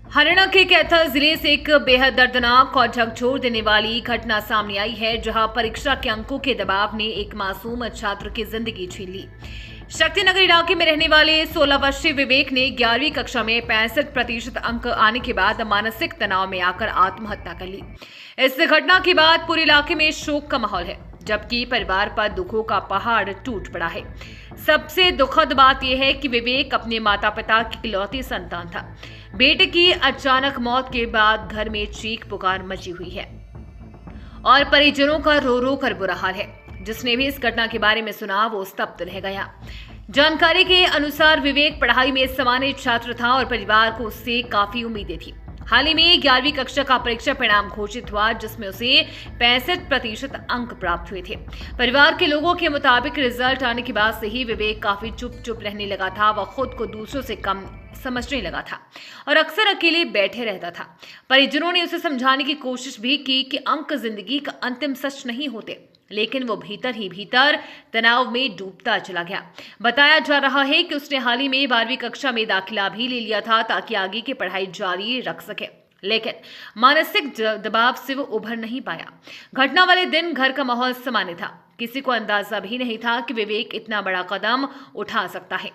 हरियाणा के कैथल जिले से एक बेहद दर्दनाक और झकझोर देने वाली घटना सामने आई है, जहां परीक्षा के अंकों के दबाव ने एक मासूम छात्र की जिंदगी छीन ली। शक्तिनगर इलाके में रहने वाले 16 वर्षीय विवेक ने 11वीं कक्षा में 65% अंक आने के बाद मानसिक तनाव में आकर आत्महत्या कर ली। इस घटना के बाद पूरे इलाके में शोक का माहौल है, जबकि परिवार पर दुखों का पहाड़ टूट पड़ा है। सबसे दुखद बात यह है कि विवेक अपने माता पिता की इकलौती संतान था। बेटे की अचानक मौत के बाद घर में चीख पुकार मची हुई है और परिजनों का रो रो कर बुरा हाल है। जिसने भी इस घटना के बारे में सुना वो स्तब्ध रह गया। जानकारी के अनुसार विवेक पढ़ाई में सामान्य छात्र था और परिवार को उससे काफी उम्मीदें थी। हाल ही में 11वीं कक्षा का परीक्षा परिणाम घोषित हुआ, जिसमें उसे 65% अंक प्राप्त हुए थे। परिवार के लोगों के मुताबिक रिजल्ट आने के बाद से ही विवेक काफी चुप रहने लगा था। वह खुद को दूसरों से कम समझने लगा था और अक्सर अकेले बैठे रहता था। परिजनों ने उसे समझाने की कोशिश भी की कि अंक जिंदगी का अंतिम सच नहीं होते, लेकिन वो भीतर ही भीतर तनाव में डूबता चला गया। बताया जा रहा है कि उसने हाल ही में 12वीं कक्षा में दाखिला भी ले लिया था ताकि आगे की पढ़ाई जारी रख सके, लेकिन मानसिक दबाव से वो उभर नहीं पाया। घटना वाले दिन घर का माहौल सामान्य था। किसी को अंदाजा भी नहीं था कि विवेक इतना बड़ा कदम उठा सकता है।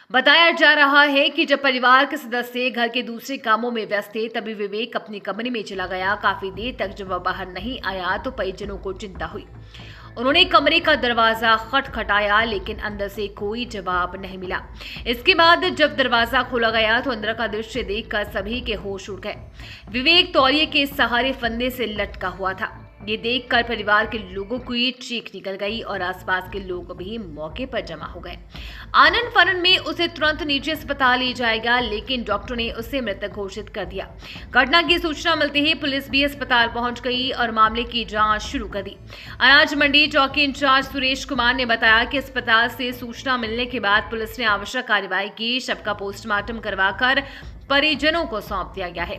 बताया जा रहा है कि जब परिवार के सदस्य घर के दूसरे कामों में व्यस्त थे, तभी विवेक अपने कमरे में चला गया। काफी देर तक जब वह बाहर नहीं आया तो परिजनों को चिंता हुई। उन्होंने कमरे का दरवाजा खटखटाया, लेकिन अंदर से कोई जवाब नहीं मिला। इसके बाद जब दरवाजा खोला गया तो अंदर का दृश्य देखकर सभी के होश उड़ गए। विवेक तौलिए के सहारे फंदे से लटका हुआ था। ये देखकर परिवार के लोगों की चीख निकल गई और आसपास के लोग भी मौके पर जमा हो गए। आनन फानन में उसे तुरंत निजी अस्पताल ले जाएगा, लेकिन डॉक्टर ने उसे मृतक घोषित कर दिया। घटना की सूचना मिलते ही पुलिस भी अस्पताल पहुंच गई और मामले की जांच शुरू कर दी। अनाज मंडी चौकी इंचार्ज सुरेश कुमार ने बताया कि अस्पताल से सूचना मिलने के बाद पुलिस ने आवश्यक कार्रवाई की। शव का पोस्टमार्टम करवाकर परिजनों को सौंप दिया गया है।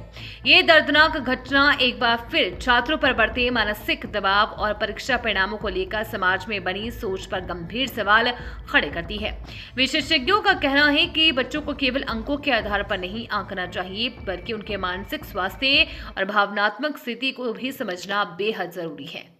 ये दर्दनाक घटना एक बार फिर छात्रों पर बढ़ते मानसिक दबाव और परीक्षा परिणामों को लेकर समाज में बनी सोच पर गंभीर सवाल खड़े करती है। विशेषज्ञों का कहना है कि बच्चों को केवल अंकों के आधार पर नहीं आंकना चाहिए, बल्कि उनके मानसिक स्वास्थ्य और भावनात्मक स्थिति को भी समझना बेहद जरूरी है।